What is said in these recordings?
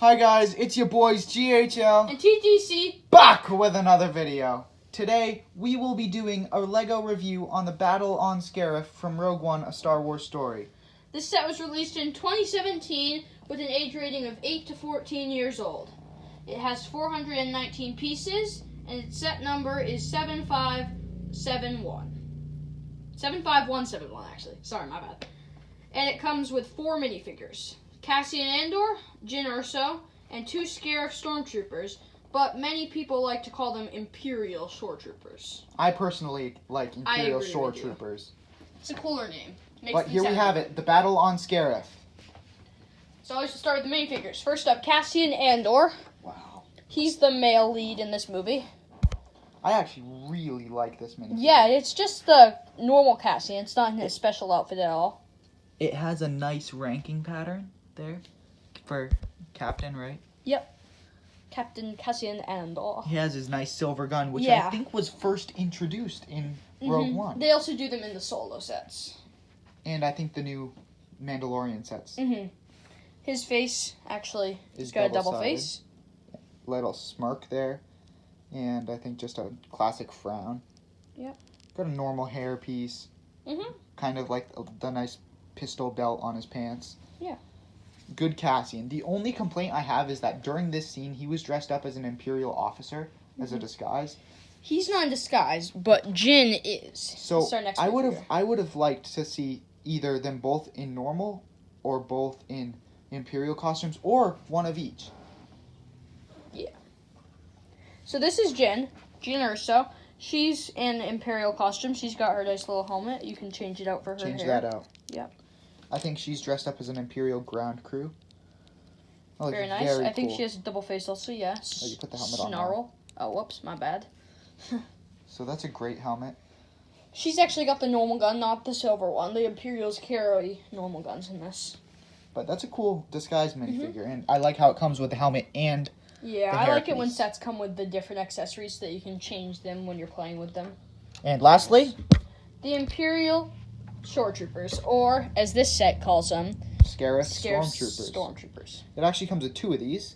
Hi guys, it's your boys GHL and TGC back with another video. Today we will be doing a LEGO review on the Battle on Scarif from Rogue One, A Star Wars Story. This set was released in 2017 with an age rating of 8 to 14 years old. It has 419 pieces and its set number is 75171 actually. Sorry, my bad. And it comes with 4 minifigures. Cassian Andor, Jyn Erso, and 2 Scarif stormtroopers, but many people like to call them Imperial Shoretroopers. I personally like Imperial Shoretroopers. It's a cooler name. But here we have it, the Battle on Scarif. So I should start with the minifigures. First up, Cassian Andor. Wow. He's the male lead in this movie. I actually really like this minifigure. Yeah, it's just the normal Cassian. It's not in his special outfit at all. It has a nice ranking pattern there for Captain, right? Yep. Captain Cassian Andor. He has his nice silver gun, which I think was first introduced in Rogue One. They also do them in the Solo sets. And I think the new Mandalorian sets. His face, actually, is got a double face. Little smirk there. And I think just a classic frown. Yep. Got a normal hair piece. Kind of like the nice pistol belt on his pants. Yeah. Good Cassian. The only complaint I have is that during this scene, he was dressed up as an Imperial officer as a disguise. He's not in disguise, but Jyn is. So I would have liked to see either them both in normal or both in Imperial costumes or one of each. Yeah. So this is Jyn Erso. She's in Imperial costume. She's got her nice little helmet. You can change it out for her Change hair. that out. Yep. I think she's dressed up as an Imperial ground crew. Very nice. Very I think cool. she has a double face also, yeah. Oh, you put the helmet on Snarl. Oh, whoops, my bad. So that's a great helmet. She's actually got the normal gun, not the silver one. The Imperials carry normal guns in this. But that's a cool disguise minifigure, and I like how it comes with the helmet and yeah, the I like hairpiece. it when sets come with the different accessories so that you can change them when you're playing with them. And lastly, the Imperial Shoretroopers, or as this set calls them, Scarif Stormtroopers. It actually comes with 2 of these,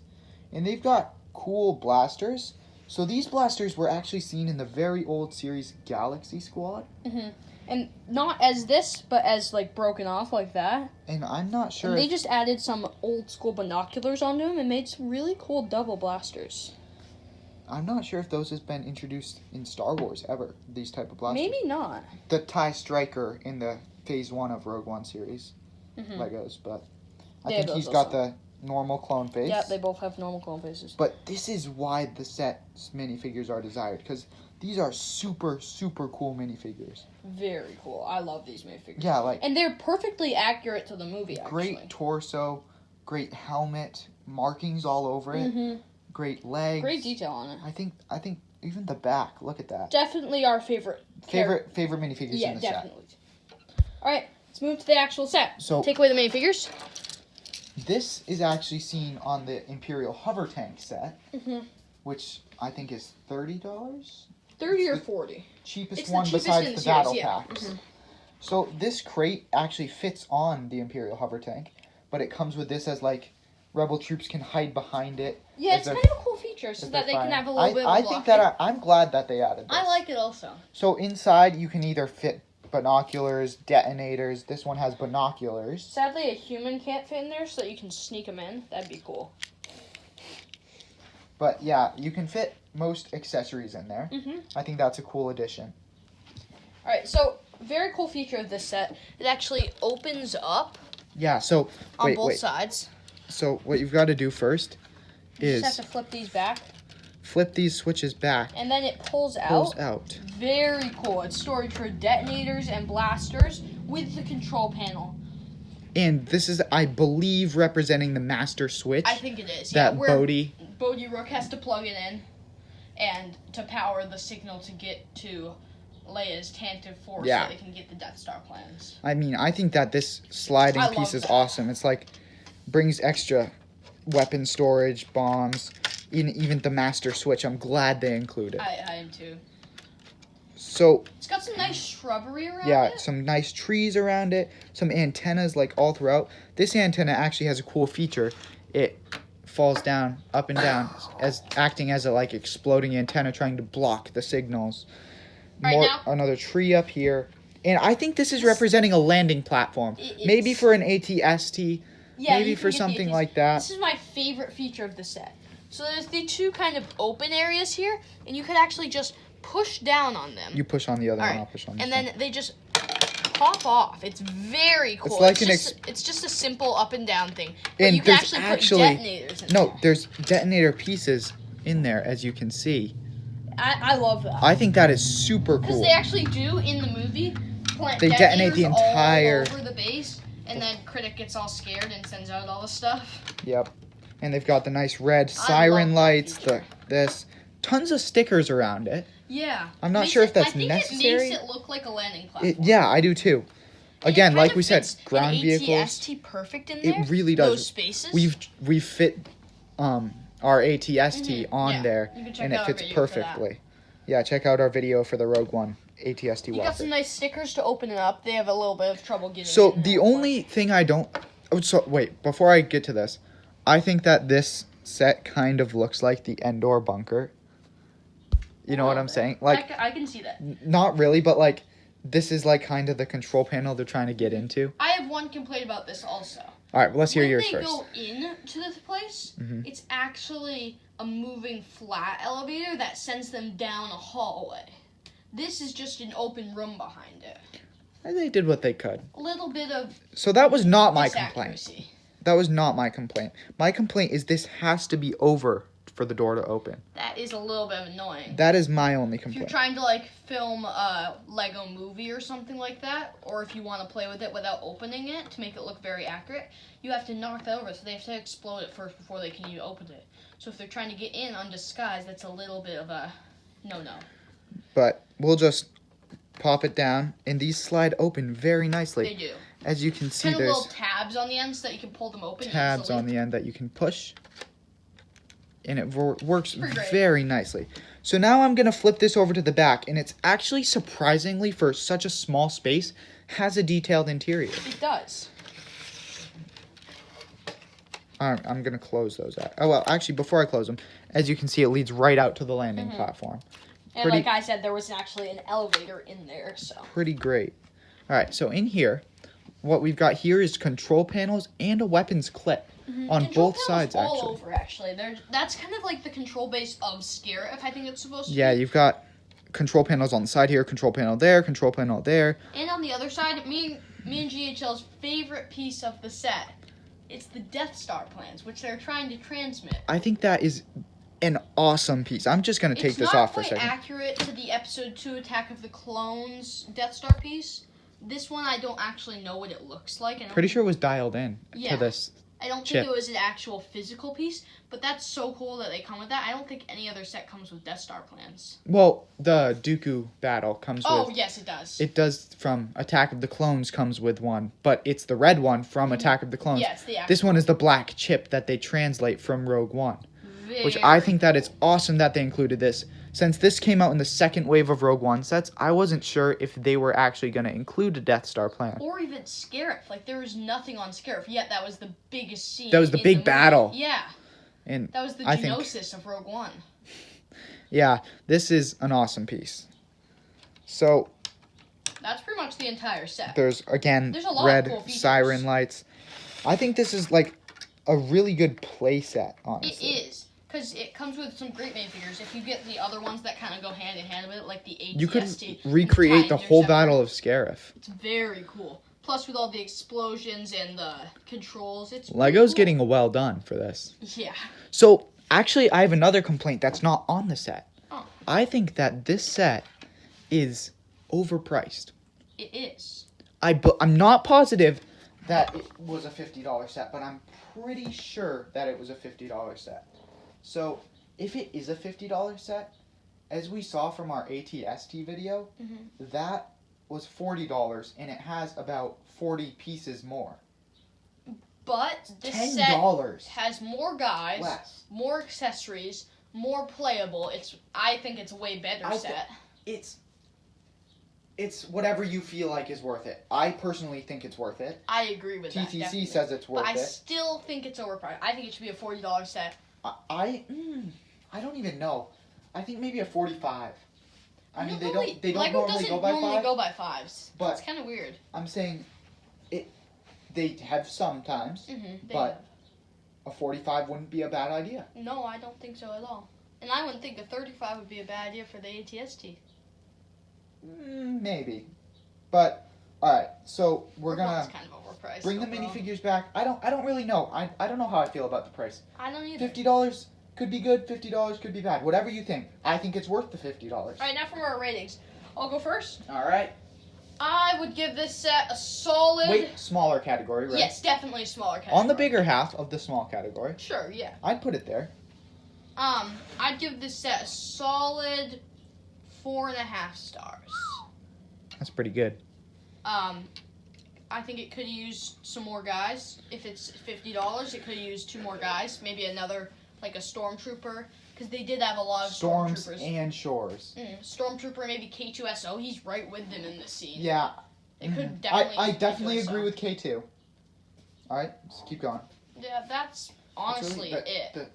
and they've got cool blasters. So these blasters were actually seen in the very old series Galaxy Squad. And not as this, but as like broken off like that. And I'm not sure. And they just added some old school binoculars onto them and made some really cool double blasters. I'm not sure if those has been introduced in Star Wars ever, these type of blasters. Maybe not. The TIE Striker in the Phase 1 of Rogue One series Legos, but I think he's got the normal clone face. Yeah, they both have normal clone faces. But this is why the set's minifigures are desired, because these are super, super cool minifigures. Very cool. I love these minifigures. Yeah, and they're perfectly accurate to the movie, actually. Great torso, great helmet, markings all over it, great legs. Great detail on it. I think even the back, look at that. Definitely our favorite minifigures in the set. Alright, let's move to the actual set. So take away the minifigures. This is actually seen on the Imperial Hover Tank set, which I think is $30? 30 or 40. Cheapest one besides the battle packs. So this crate actually fits on the Imperial Hover Tank, but it comes with this as like Rebel troops can hide behind it. Yeah, it's kind of a cool feature so that they can have a little bit of I think that I'm glad that they added this. I like it also. So inside you can either fit binoculars, detonators. This one has binoculars. Sadly, a human can't fit in there, so that you can sneak them in. That'd be cool. But yeah, you can fit most accessories in there. I think that's a cool addition. Alright, so very cool feature of this set. It actually opens up. Yeah, so on both sides. So what you've got to do first is you just have to flip these back. Flip these switches back. And then it pulls out. Very cool. It's storage for detonators and blasters with the control panel. And this is, I believe, representing the master switch. I think it is. That Bodhi Rook has to plug it in and to power the signal to get to Leia's Tantive Force so they can get the Death Star plans. I mean, I think that this sliding piece is awesome. It's like, brings extra weapon storage, bombs, even the master switch. I'm glad they included. I am too. So it's got some nice shrubbery around it. Yeah, some nice trees around it, some antennas like all throughout. This antenna actually has a cool feature. It falls down, up and down, as acting as a like exploding antenna, trying to block the signals. Another tree up here, and I think this is representing a landing platform. Maybe for an ATST. Yeah, maybe for something like that. This is my favorite feature of the set. So there's the two kind of open areas here, and you could actually just push down on them. You push on the other one, I'll push on this one. And then they just pop off. It's very cool. It's just a simple up and down thing. But you can actually put detonators in there. There's detonator pieces in there, as you can see. I love that. I think that is super cool. Because they actually do, in the movie, they detonate the entire... all over the base, and then Critic gets all scared and sends out all the stuff. Yep. And they've got the nice red siren lights, tons of stickers around it. Yeah. I'm not sure if that's necessary. I think it makes it look like a landing platform. Yeah, I do too. Again, like we said, ground vehicles. ATST perfect in there. It really does. Those spaces. We've fit our ATST on there, and it fits perfectly. Yeah, check out our video for the Rogue One ATST walker. You got some nice stickers to open it up. They have a little bit of trouble getting. So the only thing I don't. Wait, before I get to this, I think that this set kind of looks like the Endor bunker. You know what I'm saying? Like, I can see that. Not really, but like, this is like kind of the control panel they're trying to get into. I have one complaint about this also. All right, well, let's hear yours first. When they go into this place, it's actually a moving flat elevator that sends them down a hallway. This is just an open room behind it. And they did what they could. A little bit of. So that was not my complaint. That was not my complaint. My complaint is this has to be over for the door to open. That is a little bit annoying. That is my only complaint. If you're trying to like film a Lego movie or something like that, or if you want to play with it without opening it to make it look very accurate, you have to knock that over. So they have to explode it first before they can even open it. So if they're trying to get in undisguised, that's a little bit of a no-no. But we'll just pop it down, and these slide open very nicely. They do. As you can see, there's little tabs on the end so that you can pull them open. Tabs on the end that you can push. And it works very nicely. So now I'm going to flip this over to the back. And it's actually, surprisingly, for such a small space, has a detailed interior. It does. I'm going to close those out. Oh, well, actually, before I close them, as you can see, it leads right out to the landing platform. And like I said, there was actually an elevator in there, so. Pretty great. All right, so in here, what we've got here is control panels and a weapons clip. On both sides, actually. All over, actually. That's kind of like the control base of Scarif, I think it's supposed to be. Yeah, you've got control panels on the side here, control panel there, control panel there. And on the other side, me and GHL's favorite piece of the set, it's the Death Star plans, which they're trying to transmit. I think that is an awesome piece. I'm just going to take this off for a second. It's not quite accurate to the Episode 2 Attack of the Clones Death Star piece. This one, I don't actually know what it looks like. Pretty sure it was dialed in to this. I don't think it was an actual physical piece, but that's so cool that they come with that. I don't think any other set comes with Death Star plans. Well, the Dooku battle comes with... Oh, yes, it does. It does from Attack of the Clones comes with one, but it's the red one from Attack of the Clones. Yes, the actual. This one is the black chip that they translate from Rogue One, which Very I think that it's awesome that they included this. Since this came out in the second wave of Rogue One sets, I wasn't sure if they were actually going to include a Death Star plan. Or even Scarif. Like, there was nothing on Scarif, yet that was the biggest scene. That was the big battle. Yeah. And that was the Geonosis of Rogue One. Yeah, this is an awesome piece. So... That's pretty much the entire set. There's a lot red of cool siren lights. I think this is, like, a really good play set, honestly. It is. Because it comes with some great minifigures. If you get the other ones that kind of go hand in hand with it, like the ATST. You could recreate the whole Battle of Scarif. It's very cool. Plus, with all the explosions and the controls, it's Lego's cool. Getting well done for this. Yeah. So, actually, I have another complaint that's not on the set. Oh. I think that this set is overpriced. It is. I'm not positive that it was a $50 set, but I'm pretty sure that it was a $50 set. So, if it is a $50 set, as we saw from our ATST video, that was $40, and it has about 40 pieces more. But this $10 set has more guys, more accessories, more playable. I think it's a way better set. it's whatever you feel like is worth it. I personally think it's worth it. I agree with that. TTC definitely. says it's worth But I it. still think it's overpriced. I think it should be a $40 set. I don't even know. I think maybe a 45. I mean, they don't Lego normally doesn't go by normally 5. go by 5s. But it's kind of weird. I'm saying they have sometimes, but a 45 wouldn't be a bad idea. No, I don't think so at all. And I wouldn't think a 35 would be a bad idea for the ATST. Maybe. But all right, so we're gonna kind of overpriced. bring the minifigures back. I don't really know. I don't know how I feel about the price. I don't either. $50 could be good. $50 could be bad. Whatever you think. I think it's worth the $50. All right, now for our ratings. I'll go first. All right. I would give this set a solid. Wait, smaller category, right? Yes, definitely a smaller category. On the bigger half of the small category. Sure, yeah. I'd put it there. I'd give this set a solid 4.5 stars. That's pretty good. I think it could use some more guys. If it's $50, it could use 2 more guys. Maybe another, like a stormtrooper, because they did have a lot of Storms stormtroopers. and shores. Stormtrooper, maybe K2SO. He's right with them in the scene. Yeah. It could definitely. I definitely K2SO. agree with K2. All right, let's keep going. Yeah, that's honestly really it.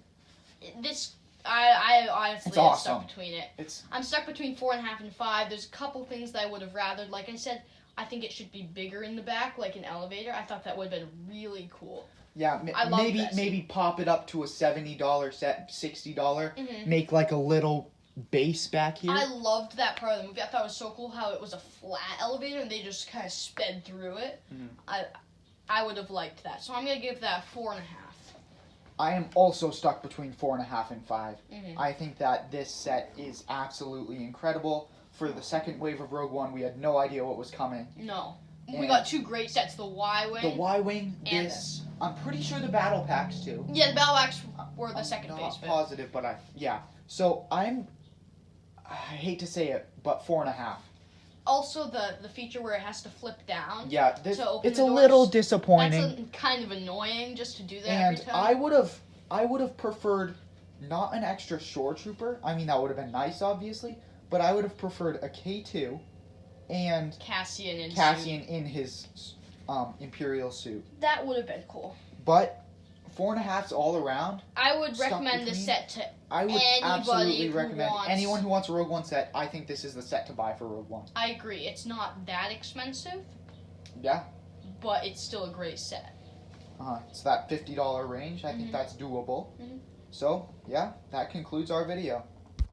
I honestly It's am awesome. stuck between it. I'm stuck between 4.5 and 5. There's a couple things that I would have rathered. Like I said, I think it should be bigger in the back, like an elevator. I thought that would have been really cool. Yeah, I love maybe that scene. maybe pop it up to a $70 set, $60. Mhm. Make like a little base back here. I loved that part of the movie. I thought it was so cool how it was a flat elevator and they just kind of sped through it. Mhm. I would have liked that. So I'm gonna give that 4.5. I am also stuck between 4.5 and 5. Mhm. I think that this set is absolutely incredible. For the second wave of Rogue One, we had no idea what was coming. No. We And got 2 great sets, the Y-Wing. The Y-Wing, and this. I'm pretty sure the battle packs too. Yeah, the battle axe were the I'm second phase. not positive, but yeah. So I hate to say it, but 4.5. Also, the feature where it has to flip down. Yeah, to open it's the a doors, little disappointing. That's kind of annoying just to do that And every time. I would have preferred not an extra shore trooper. I mean, that would have been nice, obviously, but I would have preferred a K2 and Cassian in his Imperial suit. That would have been cool. But 4.5's all around. I would Stuck recommend this between- set to I would anybody absolutely who recommend wants- anyone who wants a Rogue One set. I think this is the set to buy for Rogue One. I agree. It's not that expensive, Yeah, but it's still a great set. it's that $50 range. I think that's doable. Mhm. So yeah, that concludes our video.